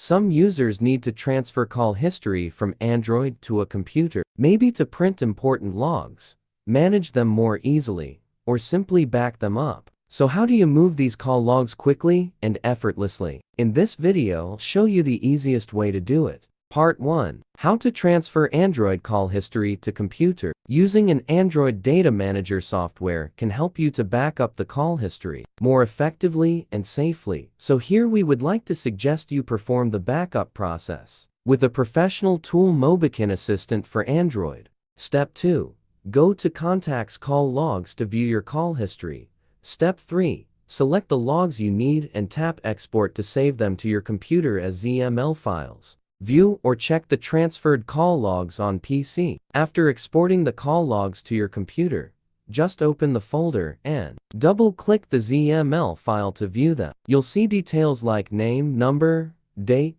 Some users need to transfer call history from Android to a computer, maybe to print important logs, manage them more easily, or simply back them up. So how do you move these call logs quickly and effortlessly? In this video, I'll show you the easiest way to do it. Part 1. How to transfer Android call history to computer. Using an Android data manager software can help you to back up the call history more effectively and safely. So here we would like to suggest you perform the backup process with a professional tool, Mobikin Assistant for Android. Step 2. Go to Contacts Call Logs to view your call history. Step 3. Select the logs you need and tap Export to save them to your computer as XML files. View or check the transferred call logs on PC. After exporting the call logs to your computer, just open the folder and double-click the XML file to view them. You'll see details like name, number, date,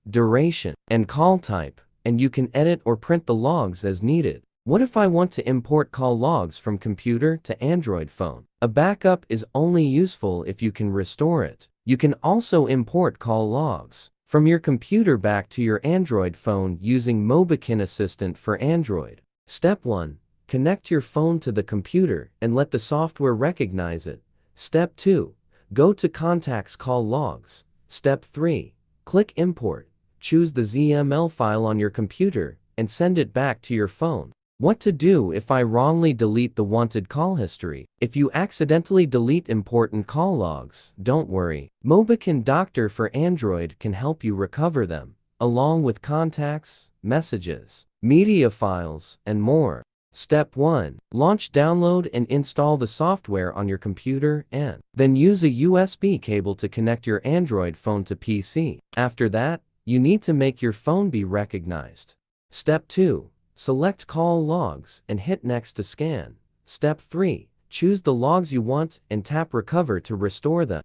duration, and call type, and you can edit or print the logs as needed. What if I want to import call logs from computer to Android phone? A backup is only useful if you can restore it. You can also import call logs from your computer back to your Android phone using Mobikin Assistant for Android. Step 1. Connect your phone to the computer and let the software recognize it. Step 2. Go to Contacts Call Logs. Step 3. Click Import. Choose the XML file on your computer and send it back to your phone. What to do if I wrongly delete the wanted call history? If you accidentally delete important call logs, don't worry. Mobikin Doctor for Android can help you recover them, along with contacts, messages, media files, and more. Step 1. Launch, download, and install the software on your computer and then use a USB cable to connect your Android phone to PC. After that, you need to make your phone be recognized. Step 2. Select call logs and hit next to scan. Step 3. Choose the logs you want and tap recover to restore them.